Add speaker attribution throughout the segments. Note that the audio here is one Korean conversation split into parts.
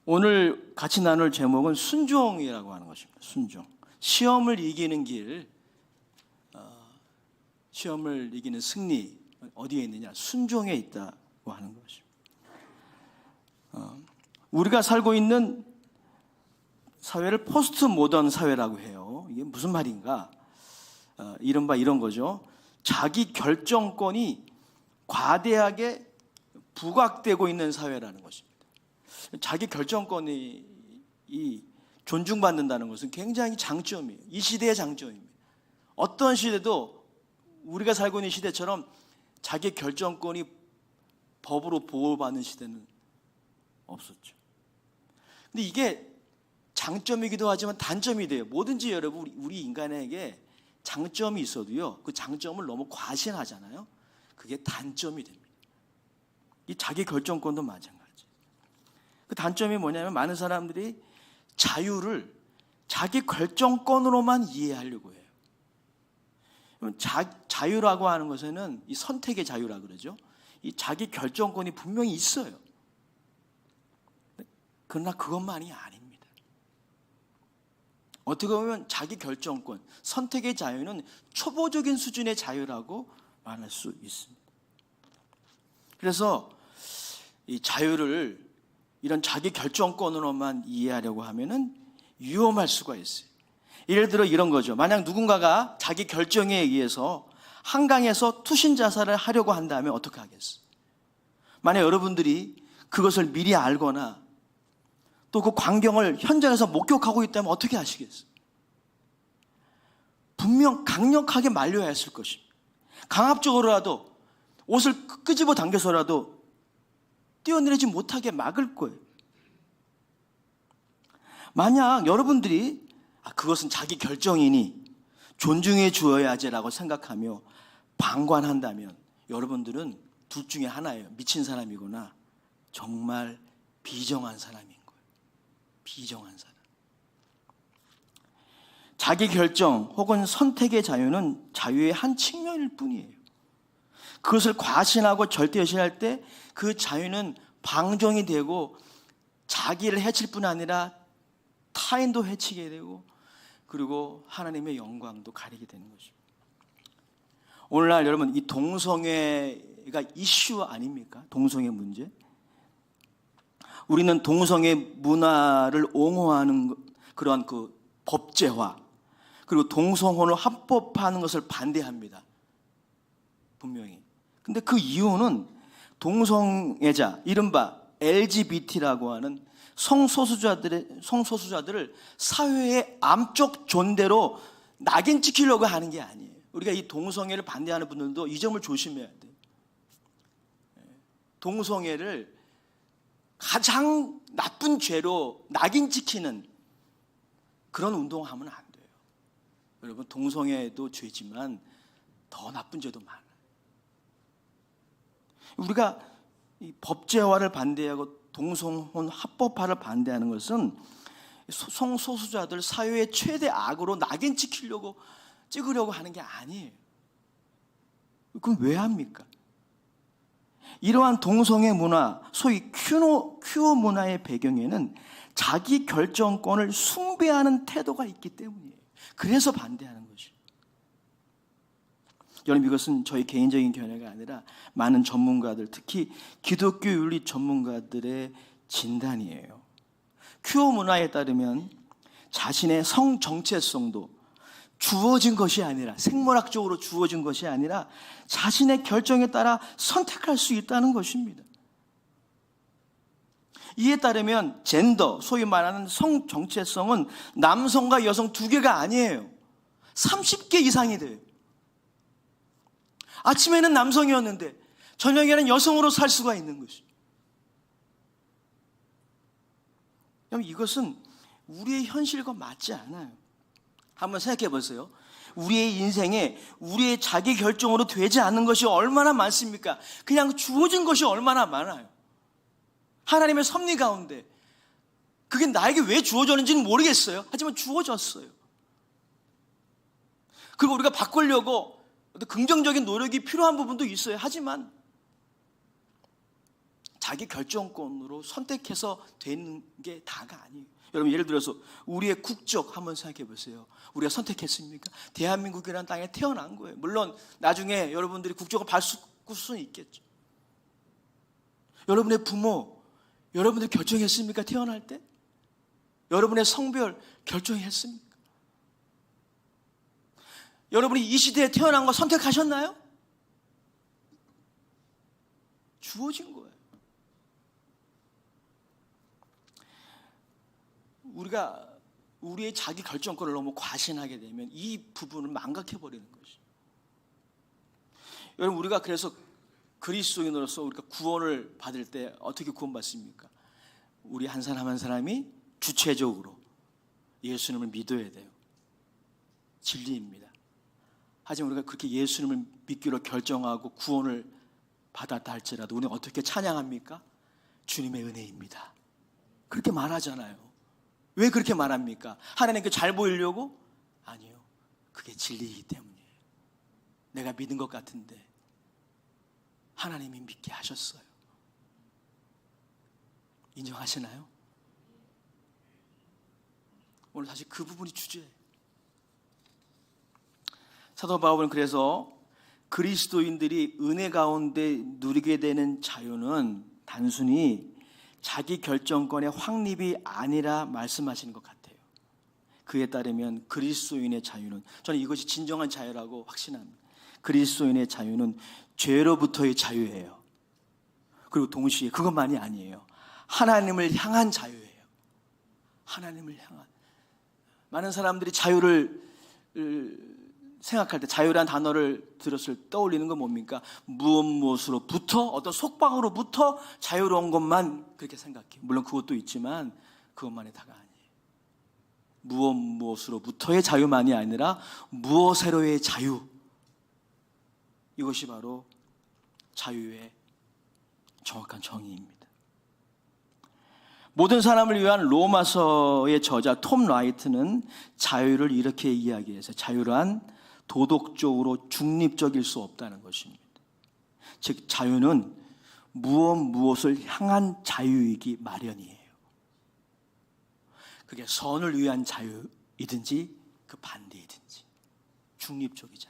Speaker 1: 오늘 같이 나눌 제목은 순종이라고 하는 것입니다. 순종. 시험을 이기는 길, 시험을 이기는 승리 어디에 있느냐? 순종에 있다고 하는 것입니다. 우리가 살고 있는 사회를 포스트 모던 사회라고 해요. 이게 무슨 말인가? 이른바 이런 거죠. 자기 결정권이 과대하게 부각되고 있는 사회라는 것입니다. 자기 결정권이 존중받는다는 것은 굉장히 장점이에요. 이 시대의 장점입니다. 어떤 시대도 우리가 살고 있는 시대처럼 자기 결정권이 법으로 보호받는 시대는 없었죠. 근데 이게 장점이기도 하지만 단점이 돼요. 뭐든지 여러분 우리 인간에게 장점이 있어도요, 그 장점을 너무 과신하잖아요. 그게 단점이 됩니다. 이 자기 결정권도 마찬가지. 그 단점이 뭐냐면 많은 사람들이 자유를 자기 결정권으로만 이해하려고 해요. 자유라고 하는 것에는 이 선택의 자유라 그러죠. 이 자기 결정권이 분명히 있어요. 그러나 그것만이 아닙니다. 어떻게 보면 자기 결정권, 선택의 자유는 초보적인 수준의 자유라고 말할 수 있습니다. 그래서 이 자유를 이런 자기 결정권으로만 이해하려고 하면은 위험할 수가 있어요. 예를 들어 이런 거죠. 만약 누군가가 자기 결정에 의해서 한강에서 투신 자살을 하려고 한다면 어떻게 하겠어요? 만약 여러분들이 그것을 미리 알거나 또 그 광경을 현장에서 목격하고 있다면 어떻게 하시겠어요? 분명 강력하게 말려야 했을 것입니다. 강압적으로라도 옷을 끄집어 당겨서라도 뛰어내리지 못하게 막을 거예요. 만약 여러분들이 그것은 자기 결정이니 존중해 주어야지라고 생각하며 방관한다면 여러분들은 둘 중에 하나예요. 미친 사람이거나 정말 비정한 사람인 거예요. 비정한 사람. 자기 결정 혹은 선택의 자유는 자유의 한 측면일 뿐이에요. 그것을 과신하고 절대시할 때 그 자유는 방종이 되고 자기를 해칠 뿐 아니라 타인도 해치게 되고 그리고 하나님의 영광도 가리게 되는 것입니다. 오늘날 여러분 이 동성애가 이슈 아닙니까? 동성애 문제. 우리는 동성애 문화를 옹호하는 그러한 그 법제화 그리고 동성혼을 합법화하는 것을 반대합니다. 분명히. 근데 그 이유는 동성애자, 이른바 LGBT라고 하는 성소수자들을 사회의 암적 존재로 낙인 찍히려고 하는 게 아니에요. 우리가 이 동성애를 반대하는 분들도 이 점을 조심해야 돼요. 동성애를 가장 나쁜 죄로 낙인 찍히는 그런 운동을 하면 안 돼요. 여러분 동성애도 죄지만 더 나쁜 죄도 많아요. 우리가 이 법제화를 반대하고 동성혼 합법화를 반대하는 것은 성소수자들 사회의 최대 악으로 낙인 찍으려고 하는 게 아니에요. 그럼 왜 합니까? 이러한 동성애 문화, 소위 큐어 문화의 배경에는 자기 결정권을 숭배하는 태도가 있기 때문이에요. 그래서 반대하는 것이죠. 여러분 이것은 저희 개인적인 견해가 아니라 많은 전문가들, 특히 기독교 윤리 전문가들의 진단이에요. 큐어 문화에 따르면 자신의 성 정체성도 주어진 것이 아니라 생물학적으로 주어진 것이 아니라 자신의 결정에 따라 선택할 수 있다는 것입니다. 이에 따르면 젠더, 소위 말하는 성 정체성은 남성과 여성 두 개가 아니에요. 30개 이상이 돼요. 아침에는 남성이었는데 저녁에는 여성으로 살 수가 있는 것이죠. 이것은 우리의 현실과 맞지 않아요. 한번 생각해 보세요. 우리의 인생에 우리의 자기 결정으로 되지 않는 것이 얼마나 많습니까? 그냥 주어진 것이 얼마나 많아요. 하나님의 섭리 가운데 그게 나에게 왜 주어졌는지는 모르겠어요. 하지만 주어졌어요. 그리고 우리가 바꾸려고 어떤 긍정적인 노력이 필요한 부분도 있어요. 하지만 자기 결정권으로 선택해서 되는 게 다가 아니에요. 여러분 예를 들어서 우리의 국적 한번 생각해 보세요. 우리가 선택했습니까? 대한민국이라는 땅에 태어난 거예요. 물론 나중에 여러분들이 국적을 바꿀 수는 있겠죠. 여러분의 부모, 여러분들 결정했습니까? 태어날 때? 여러분의 성별 결정했습니까? 여러분이 이 시대에 태어난 거 선택하셨나요? 주어진 거예요. 우리가 우리의 자기 결정권을 너무 과신하게 되면 이 부분을 망각해버리는 것이죠. 여러분 우리가 그래서 그리스도인으로서 우리가 구원을 받을 때 어떻게 구원받습니까? 우리 한 사람 한 사람이 주체적으로 예수님을 믿어야 돼요. 진리입니다. 하지만 우리가 그렇게 예수님을 믿기로 결정하고 구원을 받았다 할지라도 우리는 어떻게 찬양합니까? 주님의 은혜입니다. 그렇게 말하잖아요. 왜 그렇게 말합니까? 하나님께 잘 보이려고? 아니요. 그게 진리이기 때문이에요. 내가 믿은 것 같은데 하나님이 믿게 하셨어요. 인정하시나요? 오늘 사실 그 부분이 주제예요. 사도 바울은 그래서 그리스도인들이 은혜 가운데 누리게 되는 자유는 단순히 자기 결정권의 확립이 아니라 말씀하시는 것 같아요. 그에 따르면 그리스도인의 자유는, 저는 이것이 진정한 자유라고 확신합니다. 그리스도인의 자유는 죄로부터의 자유예요. 그리고 동시에 그것만이 아니에요. 하나님을 향한 자유예요. 하나님을 향한. 많은 사람들이 자유를 생각할 때 자유란 단어를 들었을 때 떠올리는 건 뭡니까? 무엇으로부터, 어떤 속박으로부터 자유로운 것만 그렇게 생각해요. 물론 그것도 있지만 그것만이 다가 아니에요. 무엇으로부터의 자유만이 아니라 무엇으로의 자유. 이것이 바로 자유의 정확한 정의입니다. 모든 사람을 위한 로마서의 저자 톰 라이트는 자유를 이렇게 이야기해서 자유란 도덕적으로 중립적일 수 없다는 것입니다. 즉 자유는 무엇을 향한 자유이기 마련이에요. 그게 선을 위한 자유이든지 그 반대이든지 중립적이지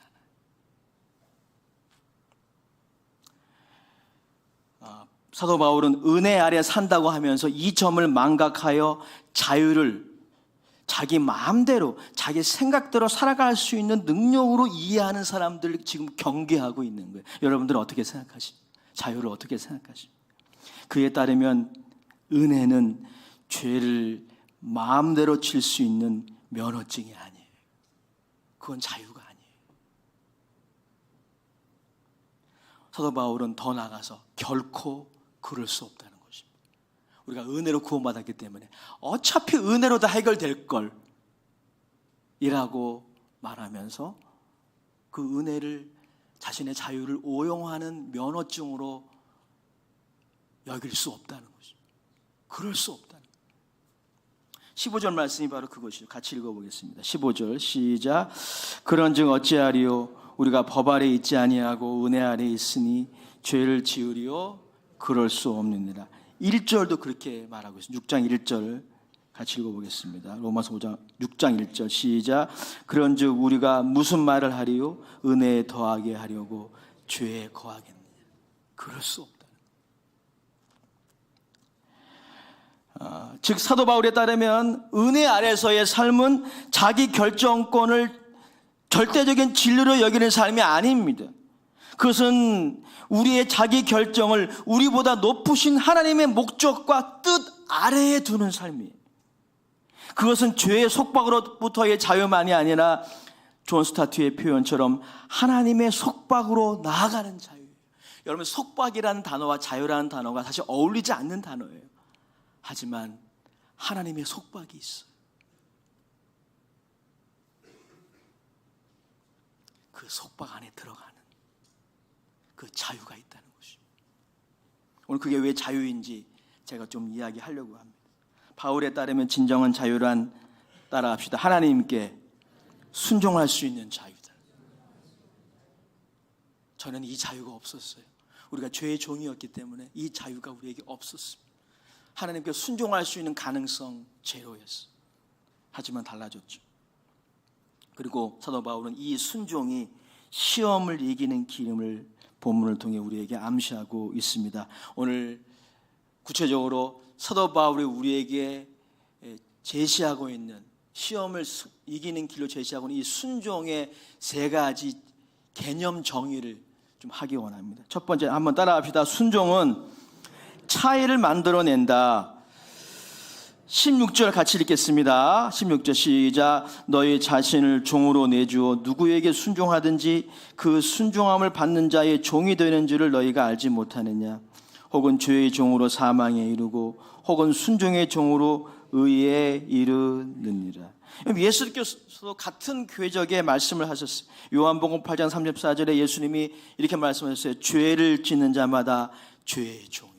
Speaker 1: 않아요. 사도 바울은 은혜 아래 산다고 하면서 이 점을 망각하여 자유를 자기 마음대로 자기 생각대로 살아갈 수 있는 능력으로 이해하는 사람들을 지금 경계하고 있는 거예요. 여러분들은 어떻게 생각하십니까? 자유를 어떻게 생각하십니까? 그에 따르면 은혜는 죄를 마음대로 칠 수 있는 면허증이 아니에요. 그건 자유가 아니에요. 사도 바울은 더 나아가서 결코 그럴 수 없다는 것입니다. 우리가 은혜로 구원받았기 때문에 어차피 은혜로 다 해결될 걸 이라고 말하면서 그 은혜를 자신의 자유를 오용하는 면허증으로 여길 수 없다는 것입니다. 그럴 수 없다는 거예요. 15절 말씀이 바로 그것이죠. 같이 읽어보겠습니다. 15절 시작. 그런즉 어찌하리요? 우리가 법 아래 있지 아니하고 은혜 아래 있으니 죄를 지으리요? 그럴 수 없느니라. 1절도 그렇게 말하고 있습니다. 6장 1절 같이 읽어보겠습니다. 로마서 5장 6장 1절 시작. 그런즉 우리가 무슨 말을 하리요? 은혜에 더하게 하려고 죄에 거하겠느냐? 그럴 수 없다. 즉 사도 바울에 따르면 은혜 아래서의 삶은 자기 결정권을 절대적인 진리로 여기는 삶이 아닙니다. 그것은 우리의 자기 결정을 우리보다 높으신 하나님의 목적과 뜻 아래에 두는 삶이에요. 그것은 죄의 속박으로부터의 자유만이 아니라 존 스타트의 표현처럼 하나님의 속박으로 나아가는 자유예요. 여러분, 속박이라는 단어와 자유라는 단어가 사실 어울리지 않는 단어예요. 하지만 하나님의 속박이 있어요. 그 속박 안에 들어가는 그 자유가 있다는 것입니다. 오늘 그게 왜 자유인지 제가 좀 이야기하려고 합니다. 바울에 따르면 진정한 자유란, 따라합시다, 하나님께 순종할 수 있는 자유다. 저는 이 자유가 없었어요. 우리가 죄의 종이었기 때문에 이 자유가 우리에게 없었습니다. 하나님께 순종할 수 있는 가능성 제로였어요. 하지만 달라졌죠. 그리고 사도 바울은 이 순종이 시험을 이기는 기름을 본문을 통해 우리에게 암시하고 있습니다. 오늘 구체적으로 사도 바울이 우리에게 제시하고 있는 시험을 이기는 길로 제시하고 있는 이 순종의 세 가지 개념 정의를 좀 하기 원합니다. 첫 번째 한번 따라합시다. 순종은 차이를 만들어낸다. 16절 같이 읽겠습니다. 16절 시작. 너희 자신을 종으로 내주어 누구에게 순종하든지 그 순종함을 받는 자의 종이 되는 줄을 너희가 알지 못하느냐. 혹은 죄의 종으로 사망에 이르고 혹은 순종의 종으로 의에 이르느니라. 예수님께서도 같은 궤적의 말씀을 하셨어요. 요한복음 8장 34절에 예수님이 이렇게 말씀하셨어요. 죄를 짓는 자마다 죄의 종이라.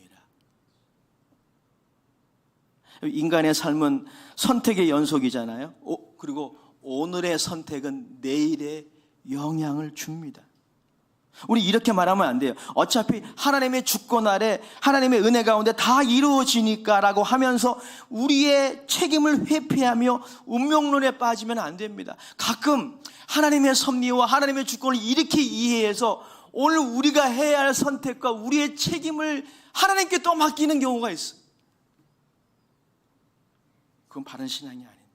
Speaker 1: 인간의 삶은 선택의 연속이잖아요. 그리고 오늘의 선택은 내일의 영향을 줍니다. 우리 이렇게 말하면 안 돼요. 어차피 하나님의 주권 아래 하나님의 은혜 가운데 다 이루어지니까 라고 하면서 우리의 책임을 회피하며 운명론에 빠지면 안 됩니다. 가끔 하나님의 섭리와 하나님의 주권을 이렇게 이해해서 오늘 우리가 해야 할 선택과 우리의 책임을 하나님께 또 맡기는 경우가 있어요. 그건 바른 신앙이 아닙니다.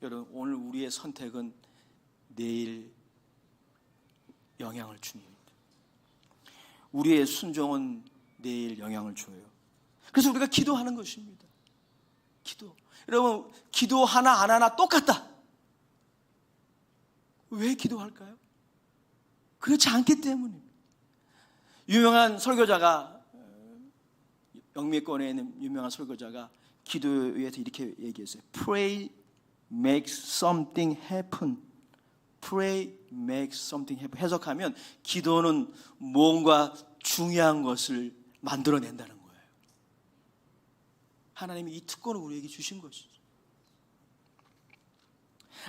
Speaker 1: 여러분, 오늘 우리의 선택은 내일 영향을 줍니다. 우리의 순종은 내일 영향을 줘요. 그래서 우리가 기도하는 것입니다. 기도. 여러분, 기도 하나 안 하나 똑같다. 왜 기도할까요? 그렇지 않기 때문입니다. 유명한 설교자가, 영미권에 있는 유명한 설교자가 기도에서 이렇게 얘기했어요. Pray makes something happen. Pray makes something happen. 해석하면 기도는 뭔가 중요한 것을 만들어낸다는 거예요. 하나님이 이 특권을 우리에게 주신 것이죠.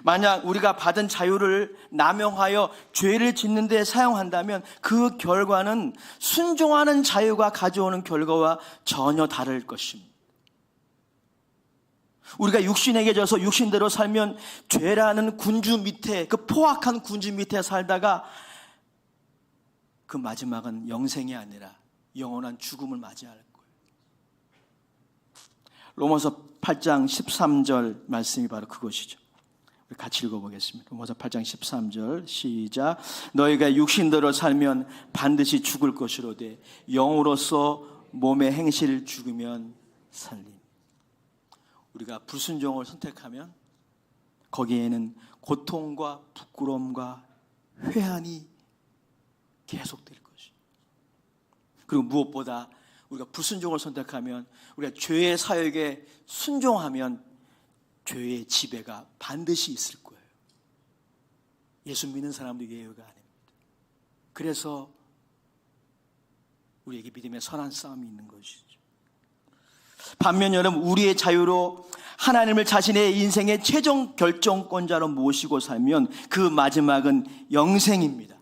Speaker 1: 만약 우리가 받은 자유를 남용하여 죄를 짓는 데 사용한다면 그 결과는 순종하는 자유가 가져오는 결과와 전혀 다를 것입니다. 우리가 육신에게 져서 육신대로 살면 죄라는 군주 밑에, 그 포악한 군주 밑에 살다가 그 마지막은 영생이 아니라 영원한 죽음을 맞이할 거예요. 로마서 8장 13절 말씀이 바로 그것이죠. 우리 같이 읽어보겠습니다. 로마서 8장 13절 시작. 너희가 육신대로 살면 반드시 죽을 것이로되 영으로서 몸의 행실을 죽으면 살림. 우리가 불순종을 선택하면 거기에는 고통과 부끄러움과 회한이 계속될 것이죠. 그리고 무엇보다 우리가 불순종을 선택하면, 우리가 죄의 사역에 순종하면 죄의 지배가 반드시 있을 거예요. 예수 믿는 사람도 예외가 아닙니다. 그래서 우리에게 믿음의 선한 싸움이 있는 것이죠. 반면 여러분, 우리의 자유로 하나님을 자신의 인생의 최종 결정권자로 모시고 살면 그 마지막은 영생입니다.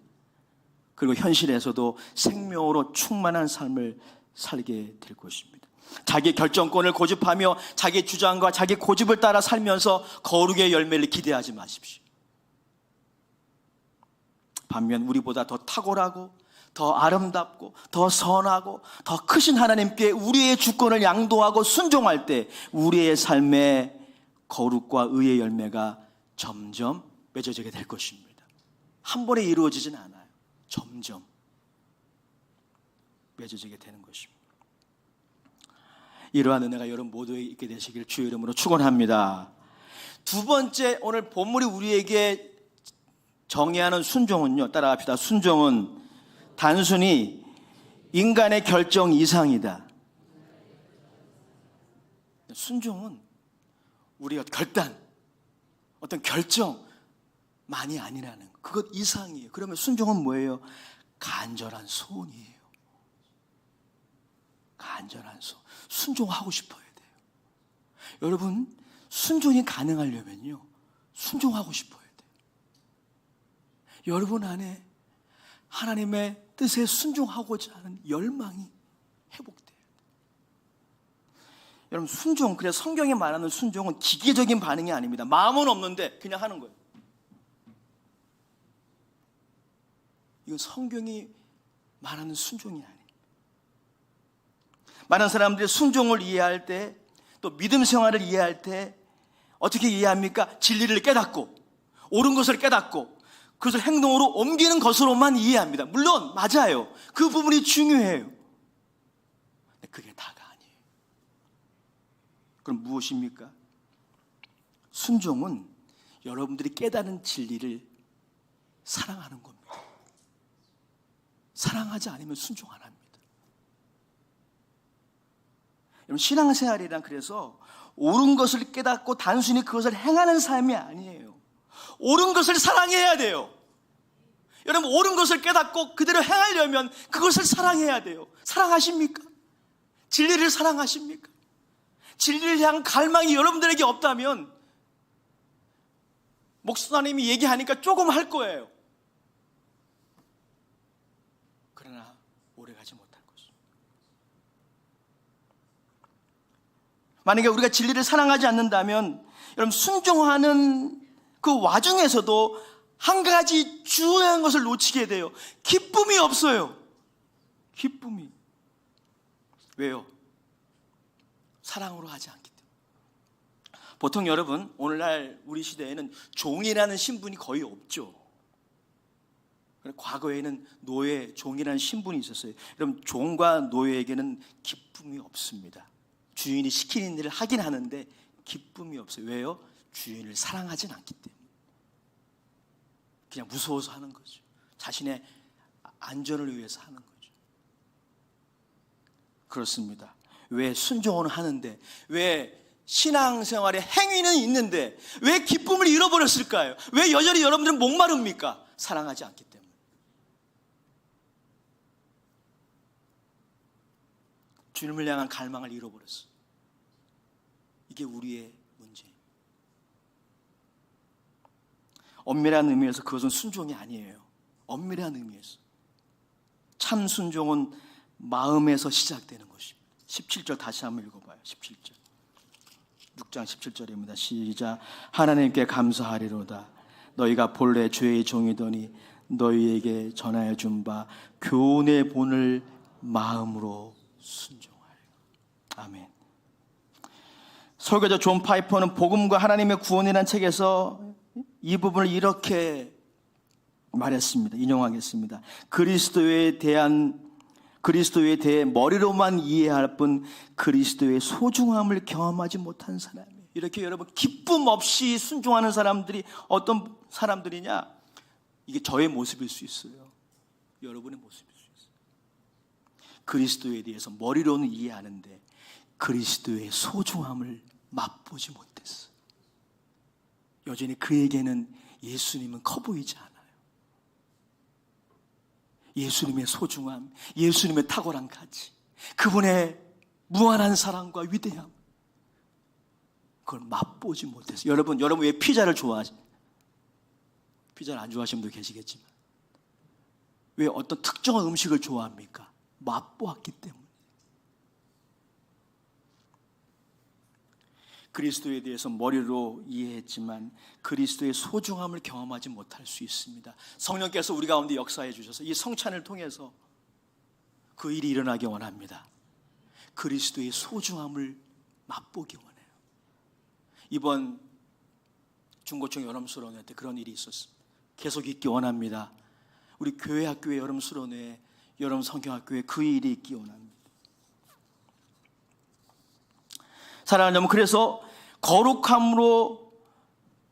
Speaker 1: 그리고 현실에서도 생명으로 충만한 삶을 살게 될 것입니다. 자기 결정권을 고집하며 자기 주장과 자기 고집을 따라 살면서 거룩의 열매를 기대하지 마십시오. 반면 우리보다 더 탁월하고 더 아름답고 더 선하고 더 크신 하나님께 우리의 주권을 양도하고 순종할 때 우리의 삶에 거룩과 의의 열매가 점점 맺어지게 될 것입니다. 한 번에 이루어지진 않아요. 점점 맺어지게 되는 것입니다. 이러한 은혜가 여러분 모두에게 있게 되시길 주의 이름으로 축원합니다. 두 번째, 오늘 본문이 우리에게 정의하는 순종은요, 따라합시다. 순종은 단순히 인간의 결정 이상이다. 순종은 우리가 결단, 어떤 결정만이 아니라는 것, 그것 이상이에요. 그러면 순종은 뭐예요? 간절한 소원이에요. 간절한 소원. 순종하고 싶어야 돼요. 여러분, 순종이 가능하려면요, 순종하고 싶어야 돼요. 여러분 안에 하나님의 뜻에 순종하고자 하는 열망이 회복돼요. 여러분, 순종, 그래서 성경에 말하는 순종은 기계적인 반응이 아닙니다. 마음은 없는데 그냥 하는 거예요. 이건 성경이 말하는 순종이 아니에요. 많은 사람들이 순종을 이해할 때, 또 믿음 생활을 이해할 때 어떻게 이해합니까? 진리를 깨닫고 옳은 것을 깨닫고 그것을 행동으로 옮기는 것으로만 이해합니다. 물론 맞아요. 그 부분이 중요해요. 근데 그게 다가 아니에요. 그럼 무엇입니까? 순종은 여러분들이 깨닫는 진리를 사랑하는 겁니다. 사랑하지 않으면 순종 안 합니다. 여러분, 신앙생활이란 그래서 옳은 것을 깨닫고 단순히 그것을 행하는 삶이 아니에요. 옳은 것을 사랑해야 돼요. 여러분, 옳은 것을 깨닫고 그대로 행하려면 그것을 사랑해야 돼요. 사랑하십니까? 진리를 사랑하십니까? 진리를 향한 갈망이 여러분들에게 없다면 목사님이 얘기하니까 조금 할 거예요. 그러나 오래가지 못할 것입니다. 만약에 우리가 진리를 사랑하지 않는다면 여러분, 순종하는 그 와중에서도 한 가지 중요한 것을 놓치게 돼요. 기쁨이 없어요. 기쁨이. 왜요? 사랑으로 하지 않기 때문에. 보통 여러분, 오늘날 우리 시대에는 종이라는 신분이 거의 없죠. 과거에는 노예, 종이라는 신분이 있었어요. 여러분, 종과 노예에게는 기쁨이 없습니다. 주인이 시키는 일을 하긴 하는데 기쁨이 없어요. 왜요? 주인을 사랑하진 않기 때문에. 그냥 무서워서 하는 거죠. 자신의 안전을 위해서 하는 거죠. 그렇습니다. 왜 순종은 하는데, 왜 신앙생활에 행위는 있는데 왜 기쁨을 잃어버렸을까요? 왜 여전히 여러분들은 목마릅니까? 사랑하지 않기 때문에. 주님을 향한 갈망을 잃어버렸어요. 이게 우리의 문제입니다. 엄밀한 의미에서 그것은 순종이 아니에요. 엄밀한 의미에서 참 순종은 마음에서 시작되는 것입니다. 17절 다시 한번 읽어봐요. 17절, 6장 17절입니다. 시작. 하나님께 감사하리로다. 너희가 본래 죄의 종이더니 너희에게 전하여 준 바 교훈의 본을 마음으로 순종하여. 아멘. 설교자 존 파이퍼는 복음과 하나님의 구원이라는 책에서 이 부분을 이렇게 말했습니다. 인용하겠습니다. 그리스도에 대해 머리로만 이해할 뿐 그리스도의 소중함을 경험하지 못한 사람이에요. 이렇게 여러분, 기쁨 없이 순종하는 사람들이 어떤 사람들이냐? 이게 저의 모습일 수 있어요. 여러분의 모습일 수 있어요. 그리스도에 대해서 머리로는 이해하는데 그리스도의 소중함을 맛보지 못했어요. 여전히 그에게는 예수님은 커 보이지 않아요. 예수님의 소중함, 예수님의 탁월한 가치, 그분의 무한한 사랑과 위대함, 그걸 맛보지 못했어요. 여러분 왜 피자를 좋아하세요? 피자를 안 좋아하시는 분도 계시겠지만 왜 어떤 특정한 음식을 좋아합니까? 맛보았기 때문에. 그리스도에 대해서 머리로 이해했지만 그리스도의 소중함을 경험하지 못할 수 있습니다. 성령께서 우리 가운데 역사해 주셔서 이 성찬을 통해서 그 일이 일어나기 원합니다. 그리스도의 소중함을 맛보기 원해요. 이번 중고청 여름 수련회 때 그런 일이 있었습니다. 계속 있기 원합니다. 우리 교회 학교의 여름 수련회, 여름 성경학교에 그 일이 있기 원합니다. 사랑하는 여러분, 그래서 거룩함으로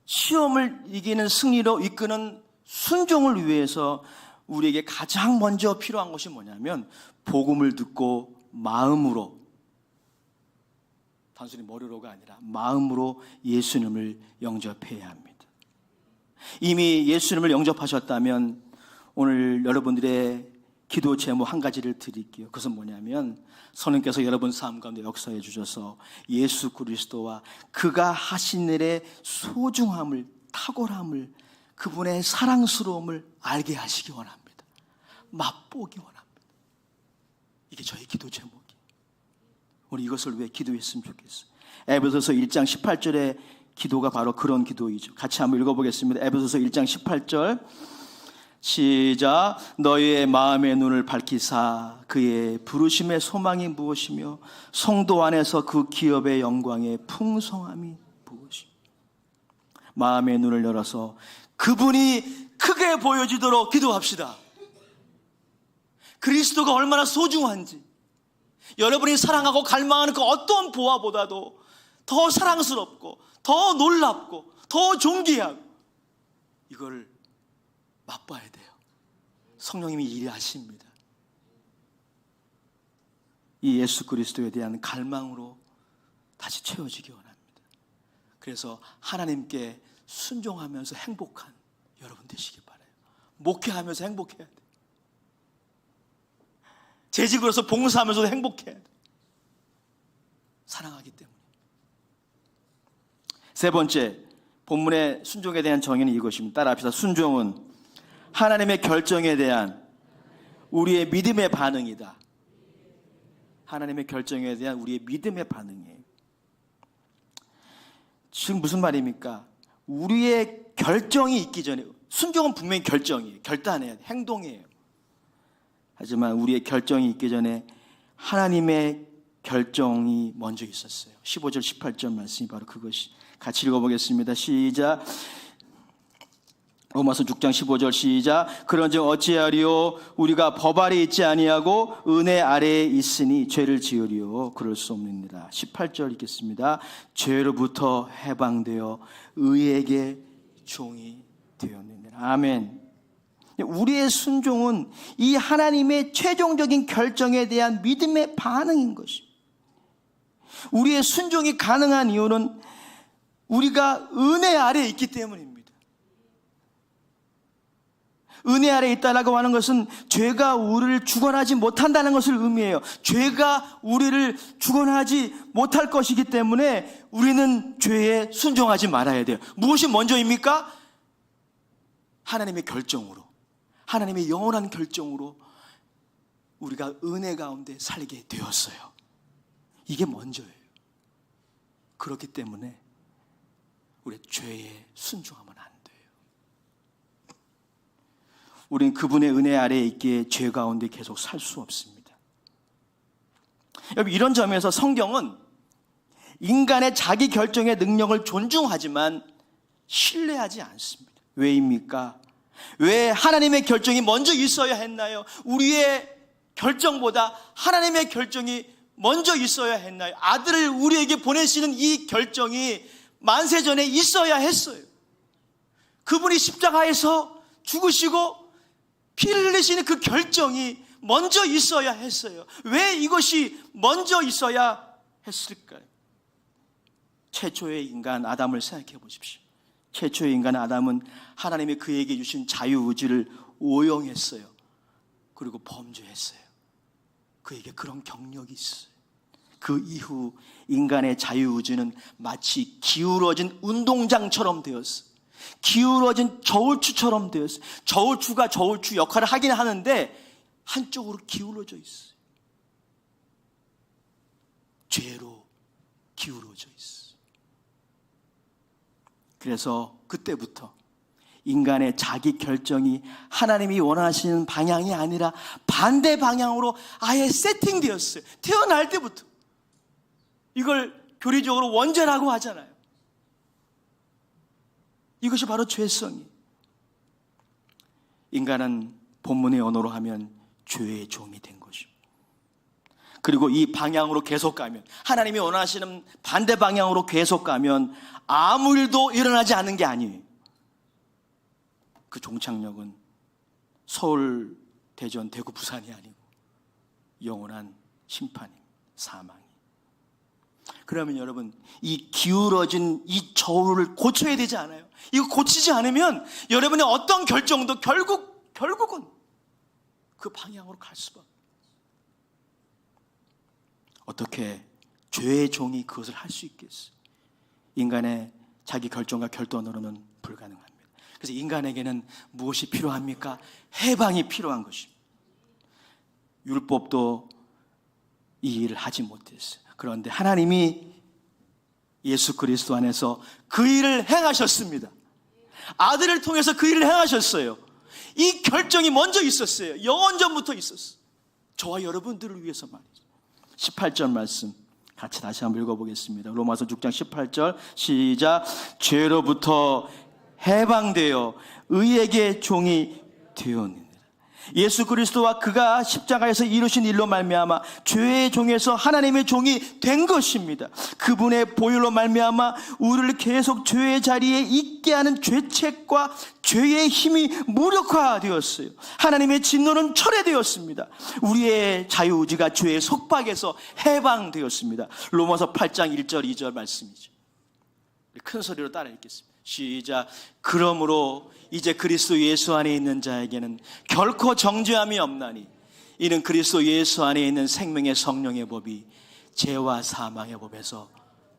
Speaker 1: 시험을 이기는 승리로 이끄는 순종을 위해서 우리에게 가장 먼저 필요한 것이 뭐냐면 복음을 듣고 마음으로, 단순히 머리로가 아니라 마음으로 예수님을 영접해야 합니다. 이미 예수님을 영접하셨다면 오늘 여러분들의 기도 제목 한 가지를 드릴게요. 그것은 뭐냐면 성령께서 여러분 삶 가운데 역사해 주셔서 예수 그리스도와 그가 하신 일의 소중함을, 탁월함을, 그분의 사랑스러움을 알게 하시기 원합니다. 맛보기 원합니다. 이게 저의 기도 제목이에요. 우리 이것을 위해 기도했으면 좋겠어요. 에베소서 1장 18절의 기도가 바로 그런 기도이죠. 같이 한번 읽어보겠습니다. 에베소서 1장 18절 시작. 너희의 마음의 눈을 밝히사 그의 부르심의 소망이 무엇이며 성도 안에서 그 기업의 영광의 풍성함이 무엇이며. 마음의 눈을 열어서 그분이 크게 보여지도록 기도합시다. 그리스도가 얼마나 소중한지, 여러분이 사랑하고 갈망하는 그 어떤 보화보다도 더 사랑스럽고 더 놀랍고 더 존귀하고, 이걸 맛봐야 돼요. 성령님이 일하십니다. 이 예수 그리스도에 대한 갈망으로 다시 채워지기 원합니다. 그래서 하나님께 순종하면서 행복한 여러분 되시기 바라요. 목회하면서 행복해야 돼요. 재직으로서 봉사하면서도 행복해야 돼요. 사랑하기 때문에. 세 번째, 본문의 순종에 대한 정의는 이것입니다. 따라합시다. 순종은 하나님의 결정에 대한 우리의 믿음의 반응이다. 하나님의 결정에 대한 우리의 믿음의 반응이에요. 지금 무슨 말입니까? 우리의 결정이 있기 전에, 순종은 분명히 결정이에요. 결단해야 돼요. 행동이에요. 하지만 우리의 결정이 있기 전에 하나님의 결정이 먼저 있었어요. 15절 18절 말씀이 바로 그것이. 같이 읽어보겠습니다. 시작. 로마서 6장 15절 시작. 그런즉 어찌하리요? 우리가 법 아래 있지 아니하고 은혜 아래에 있으니 죄를 지으리요? 그럴 수 없느니라. 18절 읽겠습니다. 죄로부터 해방되어 의에게 종이 되었느니라. 아멘. 우리의 순종은 이 하나님의 최종적인 결정에 대한 믿음의 반응인 것입니다. 우리의 순종이 가능한 이유는 우리가 은혜 아래에 있기 때문입니다. 은혜 아래에 있다라고 하는 것은 죄가 우리를 주관하지 못한다는 것을 의미해요. 죄가 우리를 주관하지 못할 것이기 때문에 우리는 죄에 순종하지 말아야 돼요. 무엇이 먼저입니까? 하나님의 결정으로, 하나님의 영원한 결정으로 우리가 은혜 가운데 살게 되었어요. 이게 먼저예요. 그렇기 때문에 우리 죄에 순종하면 안 돼요. 우린 그분의 은혜 아래에 있기에 죄 가운데 계속 살 수 없습니다. 여러분, 이런 점에서 성경은 인간의 자기 결정의 능력을 존중하지만 신뢰하지 않습니다. 왜입니까? 왜 하나님의 결정이 먼저 있어야 했나요? 우리의 결정보다 하나님의 결정이 먼저 있어야 했나요? 아들을 우리에게 보내시는 이 결정이 만세전에 있어야 했어요. 그분이 십자가에서 죽으시고 피를 흘리시는 그 결정이 먼저 있어야 했어요. 왜 이것이 먼저 있어야 했을까요? 최초의 인간 아담을 생각해 보십시오. 최초의 인간 아담은 하나님이 그에게 주신 자유의지를 오용했어요. 그리고 범죄했어요. 그에게 그런 경력이 있어요. 그 이후 인간의 자유의지는 마치 기울어진 운동장처럼 되었어요. 기울어진 저울추처럼 되었어요. 저울추가 저울추 역할을 하긴 하는데 한쪽으로 기울어져 있어요. 죄로 기울어져 있어요. 그래서 그때부터 인간의 자기 결정이 하나님이 원하시는 방향이 아니라 반대 방향으로 아예 세팅되었어요. 태어날 때부터. 이걸 교리적으로 원죄라고 하잖아요. 이것이 바로 죄성이에요. 인간은 본문의 언어로 하면 죄의 종이 된 것입니다. 그리고 이 방향으로 계속 가면, 하나님이 원하시는 반대 방향으로 계속 가면 아무 일도 일어나지 않는 게 아니에요. 그 종착역은 서울, 대전, 대구, 부산이 아니고 영원한 심판입니다. 사망이. 그러면 여러분, 이 기울어진 이 저울을 고쳐야 되지 않아요? 이거 고치지 않으면 여러분의 어떤 결정도 결국은 그 방향으로 갈 수밖에. 어떻게 죄의 종이 그것을 할 수 있겠어요? 인간의 자기 결정과 결단으로는 불가능합니다. 그래서 인간에게는 무엇이 필요합니까? 해방이 필요한 것입니다. 율법도 이 일을 하지 못했어요. 그런데 하나님이 예수 그리스도 안에서 그 일을 행하셨습니다. 아들을 통해서 그 일을 행하셨어요. 이 결정이 먼저 있었어요. 영원 전부터 있었어요. 저와 여러분들을 위해서 말이죠. 18절 말씀 같이 다시 한번 읽어보겠습니다. 로마서 6장 18절 시작. 죄로부터 해방되어 의에게 종이 되었느니라. 예수 그리스도와 그가 십자가에서 이루신 일로 말미암아 죄의 종에서 하나님의 종이 된 것입니다. 그분의 보혈로 말미암아 우리를 계속 죄의 자리에 있게 하는 죄책과 죄의 힘이 무력화되었어요. 하나님의 진노는 철회되었습니다. 우리의 자유의지가 죄의 속박에서 해방되었습니다. 로마서 8장 1절 2절 말씀이죠. 큰 소리로 따라 읽겠습니다. 시작. 그러므로 이제 그리스도 예수 안에 있는 자에게는 결코 정죄함이 없나니 이는 그리스도 예수 안에 있는 생명의 성령의 법이 죄와 사망의 법에서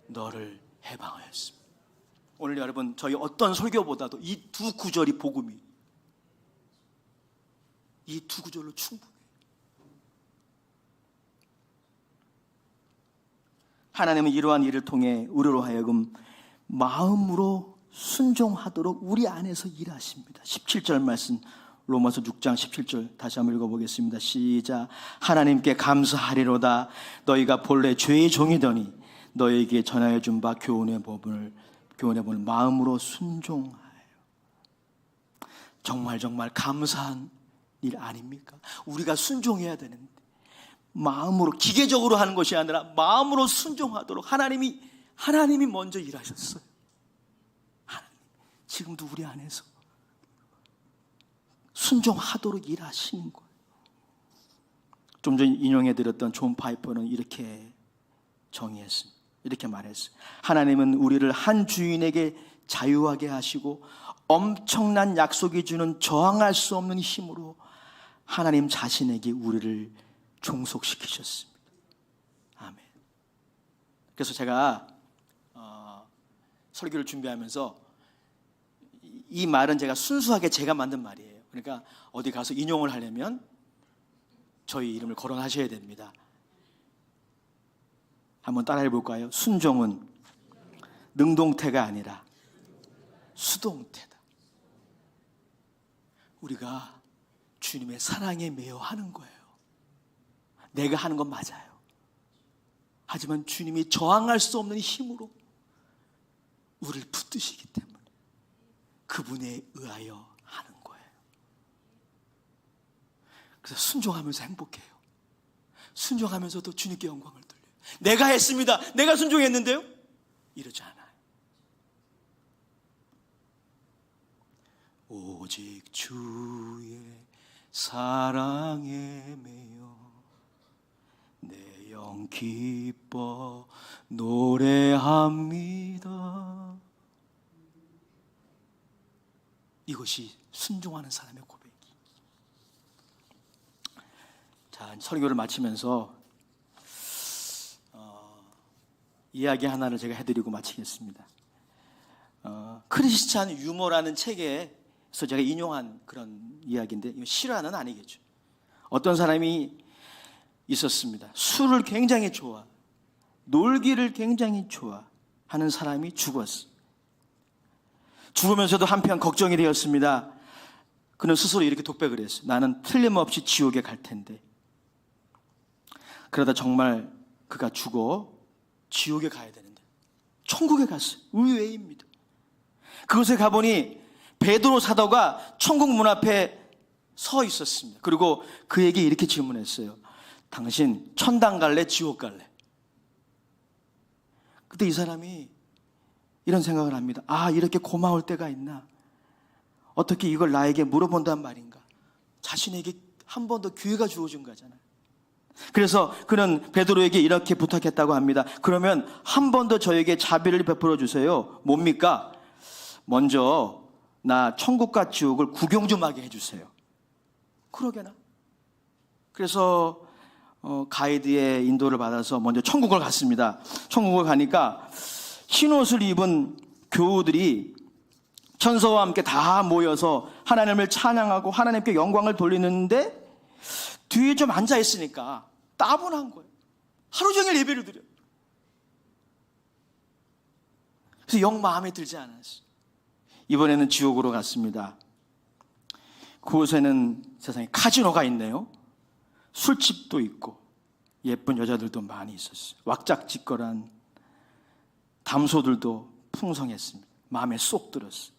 Speaker 1: 너를 해방하였습니다. 오늘 여러분, 저희 어떤 설교보다도 이 두 구절이 복음이, 이 두 구절로 충분해요. 하나님은 이러한 일을 통해 우리로 하여금 마음으로 순종하도록 우리 안에서 일하십니다. 17절 말씀, 로마서 6장 17절 다시 한번 읽어보겠습니다. 시작. 하나님께 감사하리로다. 너희가 본래 죄의 종이더니 너희에게 전하여 준 바 교훈의 법을 마음으로 순종하여. 정말 감사한 일 아닙니까? 우리가 순종해야 되는데 마음으로, 기계적으로 하는 것이 아니라 마음으로 순종하도록 하나님이 먼저 일하셨어요. 지금도 우리 안에서 순종하도록 일하시는 거예요. 좀 전 인용해드렸던 존 파이퍼는 이렇게 정의했습니다. 이렇게 말했어요. 하나님은 우리를 한 주인에게 자유하게 하시고 엄청난 약속이 주는 저항할 수 없는 힘으로 하나님 자신에게 우리를 종속시키셨습니다. 아멘. 그래서 제가 설교를 준비하면서 이 말은 제가 순수하게 제가 만든 말이에요. 그러니까 어디 가서 인용을 하려면 저희 이름을 거론하셔야 됩니다. 한번 따라해 볼까요? 순종은 능동태가 아니라 수동태다. 우리가 주님의 사랑에 매여 하는 거예요. 내가 하는 건 맞아요. 하지만 주님이 저항할 수 없는 힘으로 우리를 붙드시기 때문에 그분에 의하여 하는 거예요. 그래서 순종하면서 행복해요. 순종하면서도 주님께 영광을 돌려요. 내가 했습니다. 내가 순종했는데요? 이러지 않아요. 오직 주의 사랑에 매여 내 영 기뻐 노래합니다. 이것이 순종하는 사람의 고백이. 자, 설교를 마치면서 이야기 하나를 제가 해드리고 마치겠습니다. 크리스찬 유머라는 책에서 제가 인용한 그런 이야기인데, 이거 실화는 아니겠죠. 어떤 사람이 있었습니다. 술을 굉장히 좋아, 놀기를 굉장히 좋아하는 사람이 죽었어. 죽으면서도 한편 걱정이 되었습니다. 그는 스스로 이렇게 독백을 했어요. 나는 틀림없이 지옥에 갈 텐데. 그러다 정말 그가 죽어 지옥에 가야 되는데 천국에 갔어요. 의외입니다. 그곳에 가보니 베드로 사도가 천국 문 앞에 서 있었습니다. 그리고 그에게 이렇게 질문했어요. 당신 천당 갈래? 지옥 갈래? 그때 이 사람이 이런 생각을 합니다. 아, 이렇게 고마울 때가 있나? 어떻게 이걸 나에게 물어본단 말인가? 자신에게 한 번 더 기회가 주어진 거잖아요. 그래서 그는 베드로에게 이렇게 부탁했다고 합니다. 그러면 한 번 더 저에게 자비를 베풀어 주세요. 뭡니까? 먼저 나 천국과 지옥을 구경 좀 하게 해주세요. 그러게나. 그래서 가이드의 인도를 받아서 먼저 천국을 갔습니다. 천국을 가니까 흰옷을 입은 교우들이 천사와 함께 다 모여서 하나님을 찬양하고 하나님께 영광을 돌리는데, 뒤에 좀 앉아 있으니까 따분한 거예요. 하루 종일 예배를 드려요. 그래서 영 마음에 들지 않았어요. 이번에는 지옥으로 갔습니다. 그곳에는 세상에 카지노가 있네요. 술집도 있고 예쁜 여자들도 많이 있었어요. 왁작지껄한 담소들도 풍성했습니다. 마음에 쏙 들었어요.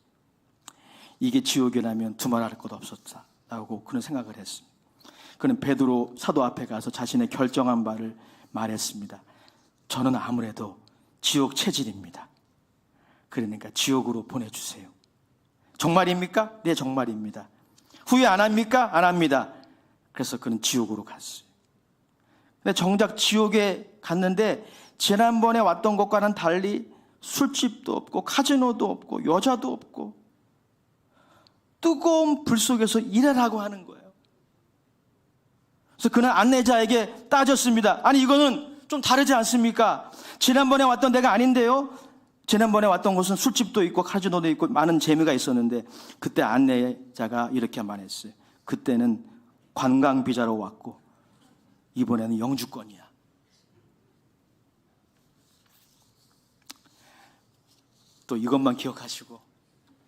Speaker 1: 이게 지옥이라면 두말할 것 없었다라고 그런 생각을 했습니다. 그는 베드로 사도 앞에 가서 자신의 결정한 바를 말했습니다. 저는 아무래도 지옥 체질입니다. 그러니까 지옥으로 보내주세요. 정말입니까? 네, 정말입니다. 후회 안 합니까? 안 합니다. 그래서 그는 지옥으로 갔어요. 근데 정작 지옥에 갔는데 지난번에 왔던 것과는 달리 술집도 없고 카지노도 없고 여자도 없고 뜨거운 불 속에서 일하라고 하는 거예요. 그래서 그는 안내자에게 따졌습니다. 아니, 이거는 좀 다르지 않습니까? 지난번에 왔던 데가 아닌데요. 지난번에 왔던 곳은 술집도 있고 카지노도 있고 많은 재미가 있었는데, 그때 안내자가 이렇게 말했어요. 그때는 관광 비자로 왔고 이번에는 영주권이야. 또 이것만 기억하시고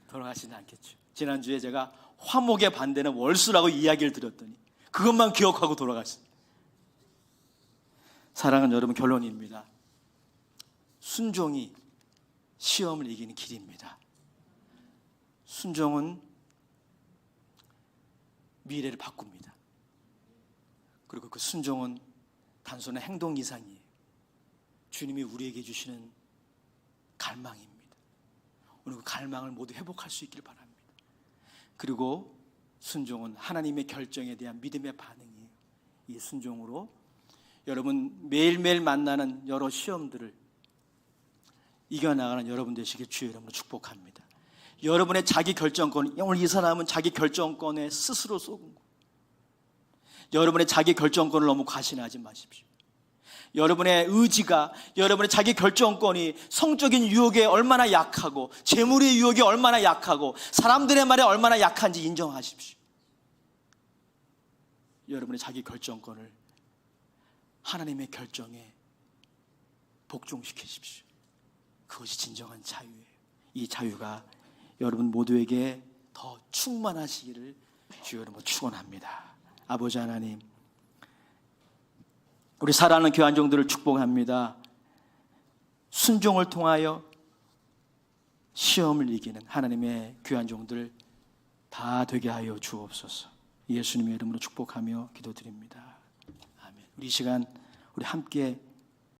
Speaker 1: 돌아가시진 않겠죠. 지난주에 제가 화목에 반대는 월수라고 이야기를 드렸더니 그것만 기억하고 돌아가셨습니다. 사랑하는 여러분, 결론입니다. 순종이 시험을 이기는 길입니다. 순종은 미래를 바꿉니다. 그리고 그 순종은 단순한 행동 이상이에요. 주님이 우리에게 주시는 갈망입니다. 오늘 그 갈망을 모두 회복할 수 있기를 바랍니다. 그리고 순종은 하나님의 결정에 대한 믿음의 반응이에요. 이 순종으로 여러분 매일매일 만나는 여러 시험들을 이겨나가는 여러분 되시길 주의 이름으로 축복합니다. 여러분의 자기 결정권, 오늘 이 사람은 자기 결정권에 스스로 속은 거. 여러분의 자기 결정권을 너무 과신하지 마십시오. 여러분의 의지가, 여러분의 자기 결정권이 성적인 유혹에 얼마나 약하고 재물의 유혹에 얼마나 약하고 사람들의 말에 얼마나 약한지 인정하십시오. 여러분의 자기 결정권을 하나님의 결정에 복종시키십시오. 그것이 진정한 자유예요. 이 자유가 여러분 모두에게 더 충만하시기를 주여 이름으로 축원합니다. 아버지 하나님, 우리 사랑하는 교회 종들을 축복합니다. 순종을 통하여 시험을 이기는 하나님의 교회 종들 다 되게 하여 주옵소서. 예수님의 이름으로 축복하며 기도드립니다. 아멘. 우리 이 시간 우리 함께